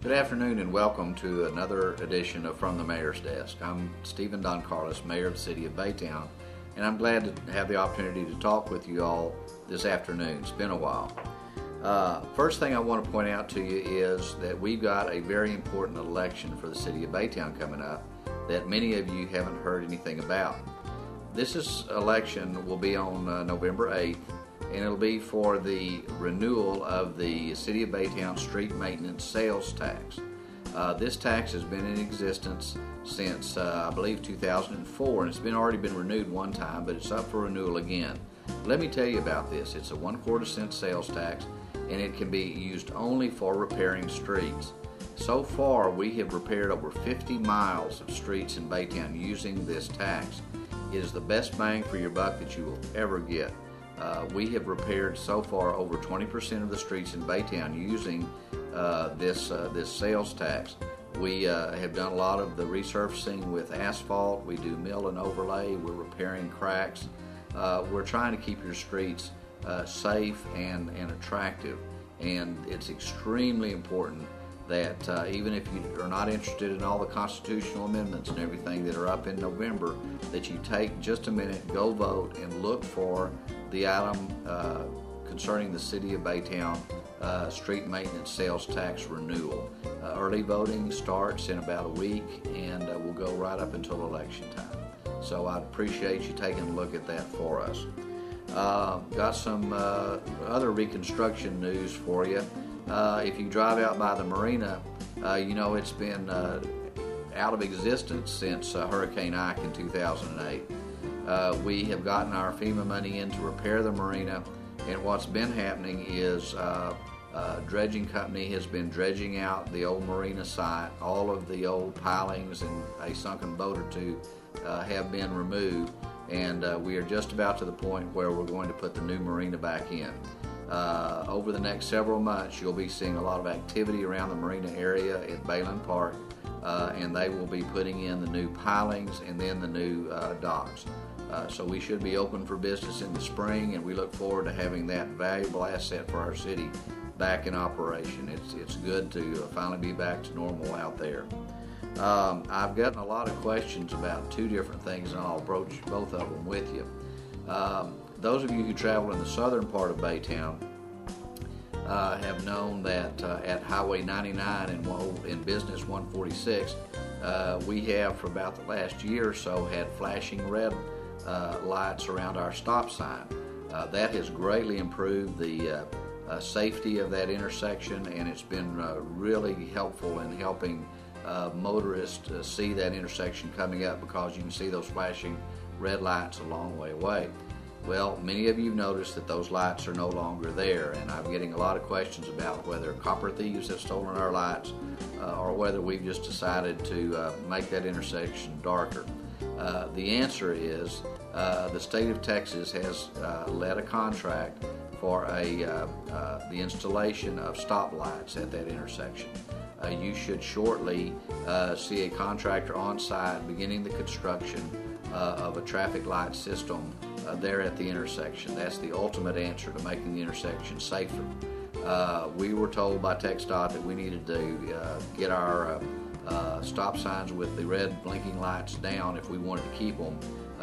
Good afternoon and welcome to another edition of From the Mayor's Desk. I'm Stephen DonCarlos, Mayor of the City of Baytown, and I'm glad to have the opportunity to talk with you all this afternoon. It's been a while. First thing I want to point out to you is that we've got a very important election for the City of Baytown coming up that many of you haven't heard anything about. This election will be on November 8th, and it'll be for the renewal of the City of Baytown street maintenance sales tax. This tax has been in existence since I believe 2004, and it's already been renewed one time, but it's up for renewal again. Let me tell you about this. It's a 1/4 cent sales tax, and it can be used only for repairing streets. So far, we have repaired over 50 miles of streets in Baytown using this tax. It is the best bang for your buck that you will ever get. We have repaired so far over 20% of the streets in Baytown using this sales tax. We have done a lot of the resurfacing with asphalt. We do mill and overlay. We're repairing cracks. We're trying to keep your streets safe and attractive. And it's extremely important that even if you are not interested in all the constitutional amendments and everything that are up in November, that you take just a minute, go vote, and look for the item concerning the City of Baytown street maintenance sales tax renewal. Early voting starts in about a week and will go right up until election time. So I'd appreciate you taking a look at that for us. Got some other reconstruction news for you. If you drive out by the marina, you know it's been out of existence since Hurricane Ike in 2008. We have gotten our FEMA money in to repair the marina, and what's been happening is dredging company has been dredging out the old marina site. All of the old pilings and a sunken boat or two have been removed, and we are just about to the point where we're going to put the new marina back in. Over the next several months, you'll be seeing a lot of activity around the marina area at Bayland Park, and they will be putting in the new pilings and then the new docks. So we should be open for business in the spring, and we look forward to having that valuable asset for our city back in operation. It's good to finally be back to normal out there. I've gotten a lot of questions about two different things, and I'll approach both of them with you. Those of you who travel in the southern part of Baytown have known that at Highway 99 and in Business 146, we have for about the last year or so had flashing red lights around our stop sign. That has greatly improved the safety of that intersection, and it's been really helpful in helping motorists see that intersection coming up, because you can see those flashing red lights a long way away. Well, many of you have noticed that those lights are no longer there, and I'm getting a lot of questions about whether copper thieves have stolen our lights or whether we've just decided to make that intersection darker. The answer is the state of Texas has led a contract for the installation of stoplights at that intersection. You should shortly see a contractor on site beginning the construction of a traffic light system there at the intersection. That's the ultimate answer to making the intersection safer. We were told by TxDOT that we needed to get our stop signs with the red blinking lights down if we wanted to keep them.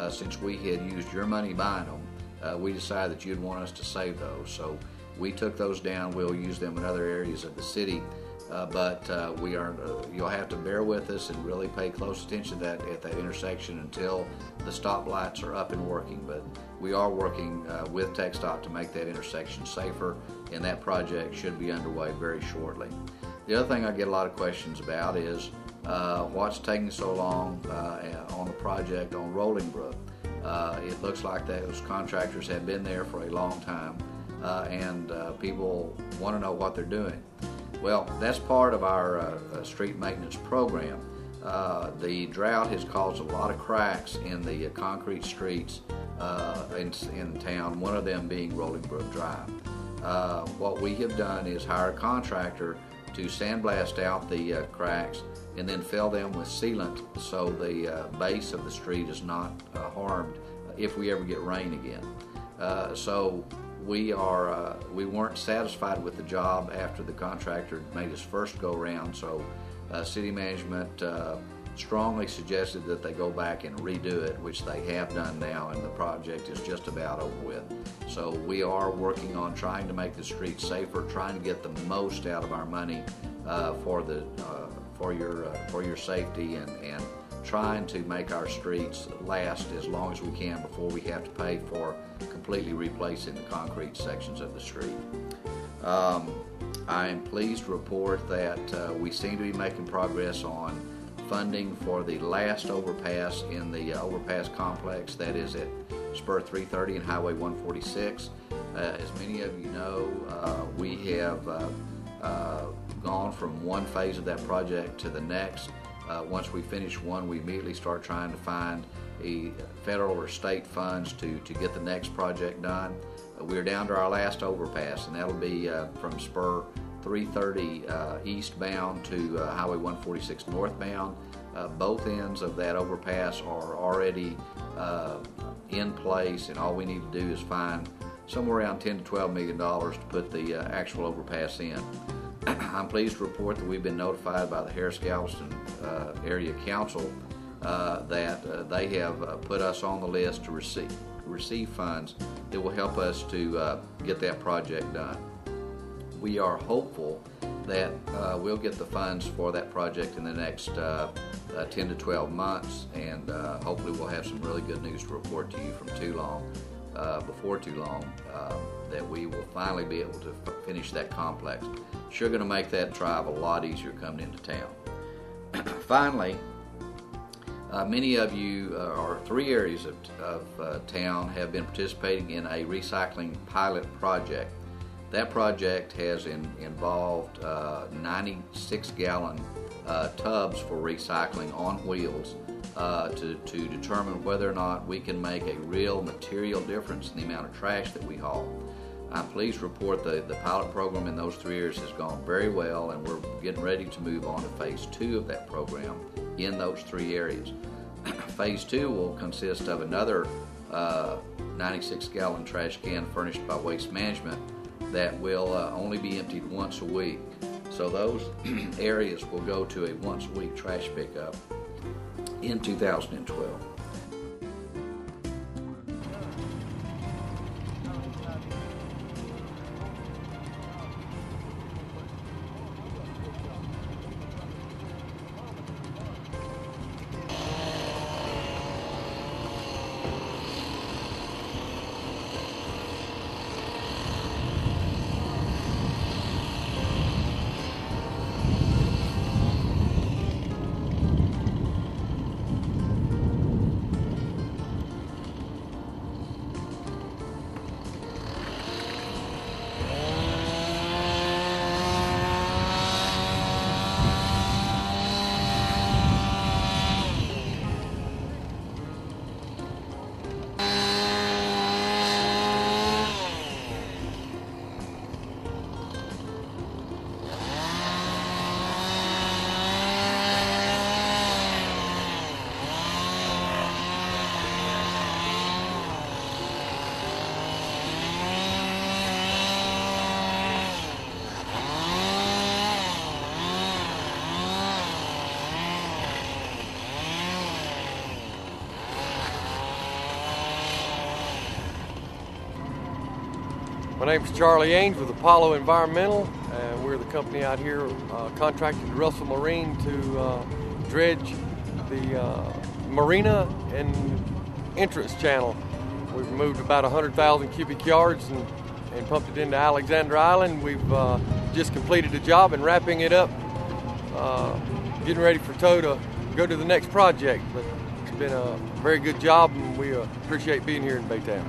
Since we had used your money buying them, we decided that you'd want us to save those. So we took those down. We'll use them in other areas of the city. But you'll have to bear with us and really pay close attention to that at that intersection until the stop lights are up and working. But we are working with TxDOT to make that intersection safer, and that project should be underway very shortly. The other thing I get a lot of questions about is what's taking so long on the project on Rolling Brook. It looks like those contractors have been there for a long time, and people want to know what they're doing. Well, that's part of our street maintenance program. The drought has caused a lot of cracks in the concrete streets in town, one of them being Rolling Brook Drive. What we have done is hire a contractor to sandblast out the cracks and then fill them with sealant so the base of the street is not harmed if we ever get rain again. So we weren't satisfied with the job after the contractor made his first go-round, so city management strongly suggested that they go back and redo it, which they have done now, and the project is just about over with. So we are working on trying to make the streets safer, trying to get the most out of our money for your safety, and trying to make our streets last as long as we can before we have to pay for completely replacing the concrete sections of the street. I am pleased to report that we seem to be making progress on funding for the last overpass in the overpass complex, that is at Spur 330 and Highway 146. As many of you know, we have gone from one phase of that project to the next. Once we finish one, we immediately start trying to find federal or state funds to get the next project done. We're down to our last overpass, and that'll be from Spur 330 eastbound to Highway 146 northbound. Both ends of that overpass are already in place, and all we need to do is find somewhere around $10 to $12 million to put the actual overpass in. I'm pleased to report that we've been notified by the Harris-Galveston Area Council that they have put us on the list to receive funds that will help us to get that project done. We are hopeful that we'll get the funds for that project in the next 10 to 12 months, and hopefully we'll have some really good news to report to you before too long, that we will finally be able to finish that complex. Sure going to make that drive a lot easier coming into town. Finally, many of you, or 3 areas of town, have been participating in a recycling pilot project. That project has involved 96-gallon tubs for recycling on wheels to determine whether or not we can make a real material difference in the amount of trash that we haul. I'm pleased to report the pilot program in those 3 areas has gone very well, and we're getting ready to move on to phase 2 of that program in those 3 areas. Phase 2 will consist of another 96-gallon trash can furnished by Waste Management that will only be emptied once a week. So those areas will go to a once-a-week trash pickup in 2012. My name is Charlie Ains with Apollo Environmental, and we're the company out here contracted to Russell Marine to dredge the marina and entrance channel. We've removed about 100,000 cubic yards and pumped it into Alexander Island. We've just completed the job and wrapping it up, getting ready for tow to go to the next project. But it's been a very good job, and we appreciate being here in Baytown.